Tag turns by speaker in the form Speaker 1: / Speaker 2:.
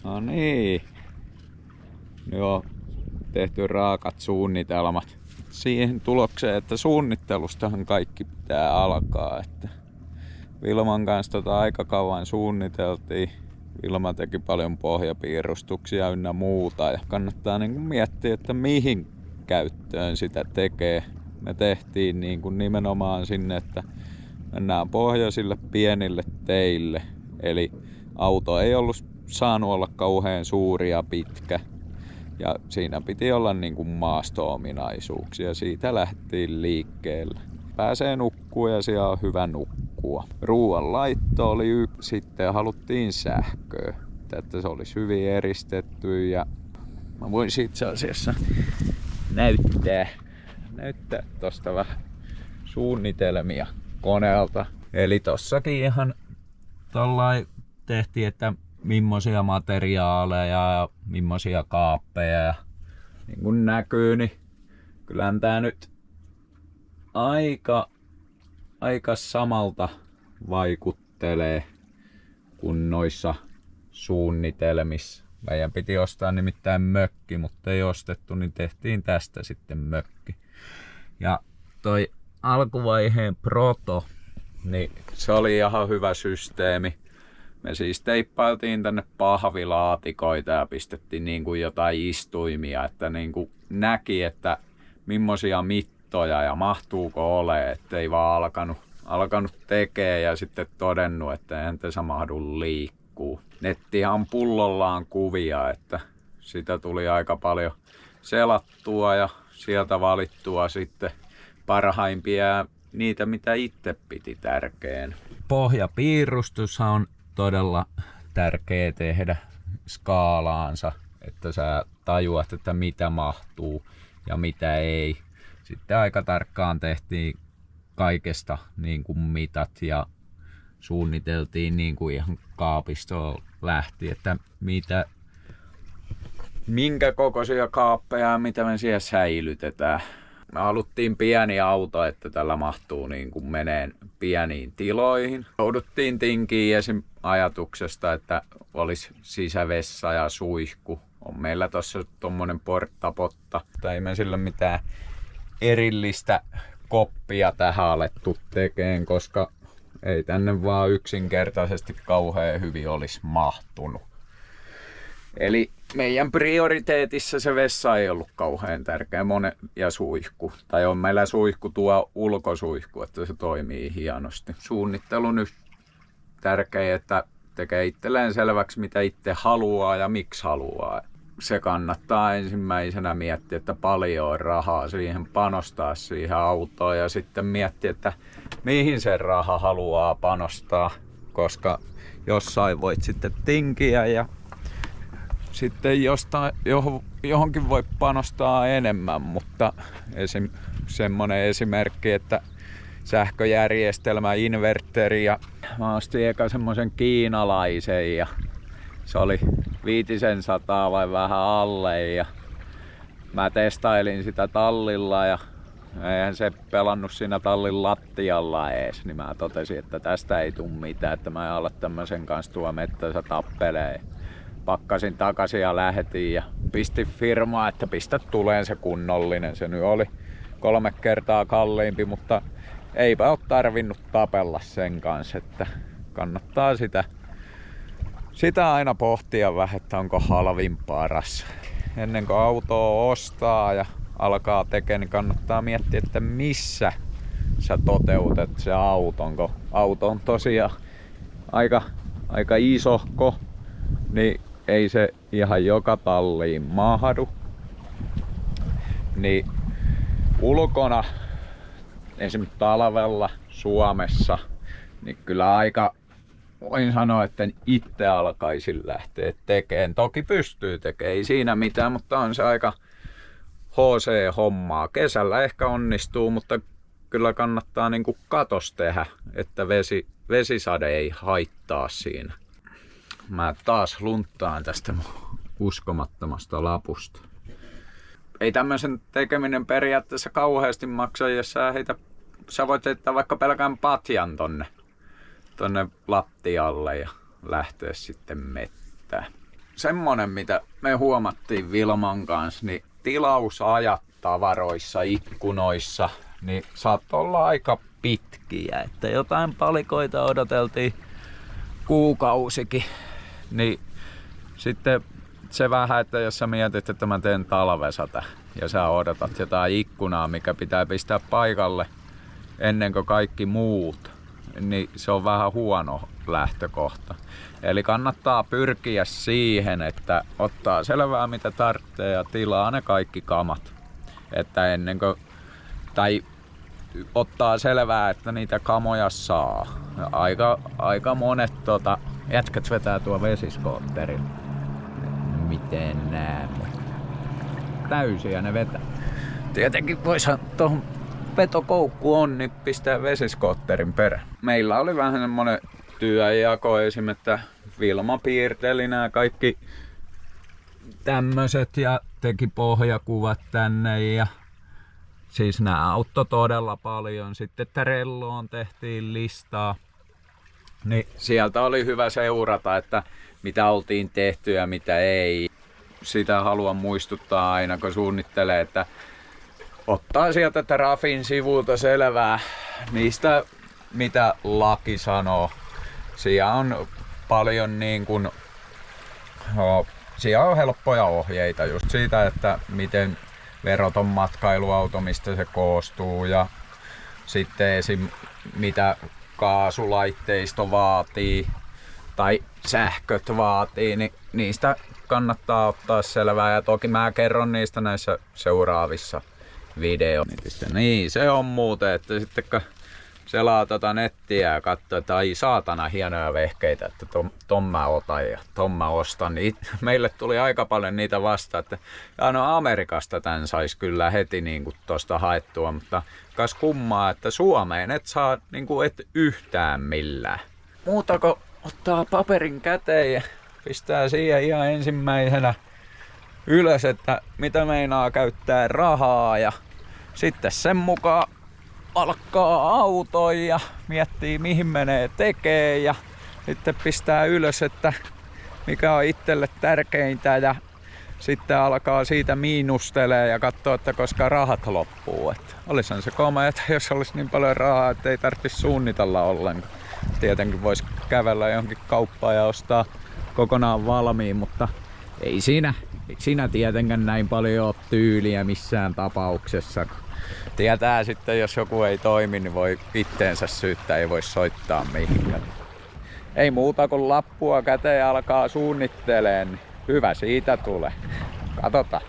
Speaker 1: No niin. Nyt on tehty raakat suunnitelmat siihen tulokseen, että suunnittelustahan kaikki pitää alkaa. Että Vilman kanssa aika kauan suunniteltiin. Vilma teki paljon pohjapiirustuksia ynnä muuta ja kannattaa miettiä, että mihin käyttöön sitä tekee. Me tehtiin nimenomaan sinne, että mennään pohjoisille pienille teille. Eli auto ei ollut saanut olla kauhean suuri ja pitkä. Ja siinä piti olla maasto-ominaisuuksia. Siitä lähtiin liikkeelle. Pääsee nukkua ja siellä on hyvä nukkua. Ruoan laitto oli sitten haluttiin sähköä. Että se olisi hyvin eristetty ja mä voin itse asiassa näyttää tosta vähän suunnitelmia koneelta. Eli tossakin ihan tollain tehtiin, että millaisia materiaaleja ja millaisia kaappeja. Ja niin kuin näkyy, niin kyllähän tää nyt aika samalta vaikuttelee kuin noissa suunnitelmissa. Meidän piti ostaa nimittäin mökki, mutta ei ostettu, niin tehtiin tästä sitten mökki. Ja toi alkuvaiheen proto, niin se oli ihan hyvä systeemi. Me siis teippailtiin tänne pahvilaatikoita ja pistettiin jotain istuimia, että näki, että millaisia mittoja ja mahtuuko ole, ettei vaan alkanut tekee ja sitten todennut, että eihän tässä mahdu liikkuu. Nettihan pullollaan kuvia, että sitä tuli aika paljon selattua ja sieltä valittua sitten parhaimpia niitä, mitä itse piti tärkeän. Pohjapiirustushan on todella tärkeä tehdä skaalaansa, että sä tajuat, että mitä mahtuu ja mitä ei. Sitten aika tarkkaan tehtiin kaikesta mitat ja suunniteltiin ihan kaapistoon lähti, että minkä kokoisia kaappeja ja mitä me siellä säilytetään. Me haluttiin pieni auto, että tällä mahtuu meneen pieniin tiloihin. Jouduttiin tinkiin esim. Ajatuksesta, että olisi sisävessa ja suihku. On meillä tossa tommonen porttapotta. Ei me sillä mitään erillistä koppia tähän alettu tekeen, koska ei tänne vaan yksinkertaisesti kauhean hyvin olisi mahtunut. Eli meidän prioriteetissa se vessa ei ollut kauhean tärkeä ja suihku. Tai on meillä suihku tuo ulkosuihku, että se toimii hienosti. Suunnittelu nyt tärkeä, että tekee itselleen selväksi mitä itse haluaa ja miksi haluaa. Se kannattaa ensimmäisenä miettiä, että paljon on rahaa siihen panostaa siihen autoon ja sitten miettiä, että mihin se raha haluaa panostaa, koska jossain voit sitten tinkiä ja sitten johonkin voi panostaa enemmän, mutta semmonen esimerkki, että sähköjärjestelmä, inverteri ja mä ostin eka semmosen kiinalaisen ja se oli 500 vai vähän alle ja mä testailin sitä tallilla ja eihän se pelannut siinä tallin lattialla ees, niin mä totesin, että tästä ei tuu mitään, että mä en ala tämmösen kanssa tuo mettässä tappelee. Pakkasin takaisin ja lähetin ja pistin firmaa, että pistä tuleen se kunnollinen. Se nyt oli 3 kertaa kalliimpi, mutta eipä ole tarvinnut tapella sen kanssa, että kannattaa sitä aina pohtia vähän, että onko halvin paras. Ennen kuin autoa ostaa ja alkaa tekemään, niin kannattaa miettiä, että missä sä toteutat se auton. Kun auto on tosiaan aika isohko, niin ei se ihan joka talliin mahdu. Niin ulkona, esimerkiksi talvella Suomessa, niin kyllä voin sanoa, että itse alkaisin lähteä tekemään. Toki pystyy tekemään, ei siinä mitään, mutta on se aika HC-hommaa. Kesällä ehkä onnistuu, mutta kyllä kannattaa katos tehdä, että vesisade ei haittaa siinä. Mä taas lunttaan tästä uskomattomasta lapusta. Ei tämmöisen tekeminen periaatteessa kauheasti maksa, jos sä voit heittää vaikka pelkään patjan tonne lattialle ja lähteä sitten mettään. semmonen, mitä me huomattiin Vilman kanssa, niin tilausajat tavaroissa, ikkunoissa, niin saattoi olla aika pitkiä. Että jotain palikoita odoteltiin kuukausikin. Niin sitten se vähän, että jos sä mietit, että mä teen talvesata ja sä odotat jotain ikkunaa, mikä pitää pistää paikalle ennen kuin kaikki muut, niin se on vähän huono lähtökohta. Eli kannattaa pyrkiä siihen, että ottaa selvää mitä tarvitsee ja tilaa ne kaikki kamat. Että ennen kuin, tai ottaa selvää, että niitä kamoja saa. Aika monet jätkät vetää tuo vesiskootterilla. Miten näemme? Täysiä ne vetää. Tietenkin voisihan tuohon petokoukku on, niin pistää vesiskootterin perään. Meillä oli vähän semmonen työjako esim. Että Vilma piirteli nämä kaikki tämmöset ja teki pohjakuvat tänne ja siis nämä auttoi todella paljon. Sitten Trelloon tehtiin listaa. Niin sieltä oli hyvä seurata, että mitä oltiin tehty ja mitä ei. Sitä haluan muistuttaa aina, kun suunnittelee, että ottaa sieltä Trafin sivulta selvää niistä, mitä laki sanoo. Siellä on paljon niin kuin, siellä on helppoja ohjeita just siitä, että miten veroton matkailuauto, mistä se koostuu ja sitten esim. Mitä kaasulaitteisto vaatii tai sähköt vaatii, niin niistä kannattaa ottaa selvää ja toki mä kerron niistä näissä seuraavissa videoissa. Niin se on muuten, että sitten kun selaa nettiä ja katsoo, että ai saatana hienoja vehkeitä, että ton mä otan ja ton mä ostan, niin meille tuli aika paljon niitä vastaan, että no Amerikasta tän sais kyllä heti niin tosta haettua, mutta kas kummaa, että Suomeen et saa niin et yhtään millään. Muuta kuin ottaa paperin käteen ja pistää siihen ihan ensimmäisenä ylös, että mitä meinaa käyttää rahaa ja sitten sen mukaan alkaa autoon ja miettii mihin menee tekee ja sitten pistää ylös, että mikä on itselle tärkeintä ja sitten alkaa siitä miinustelee ja katsoo, että koska rahat loppuu. Että olisihan se komea, että jos olisi niin paljon rahaa, että ei tarvitsisi suunnitella ollenkaan. Tietenkin voisi kävellä johonkin kauppaan ja ostaa kokonaan valmiin, mutta ei siinä tietenkään näin paljon ole tyyliä missään tapauksessa. Tietää sitten, jos joku ei toimi, niin voi itteensä syyttää, ei voi soittaa mihinkään. Ei muuta kuin lappua käteen alkaa suunnittelemaan, niin hyvä siitä tulee. Katsotaan.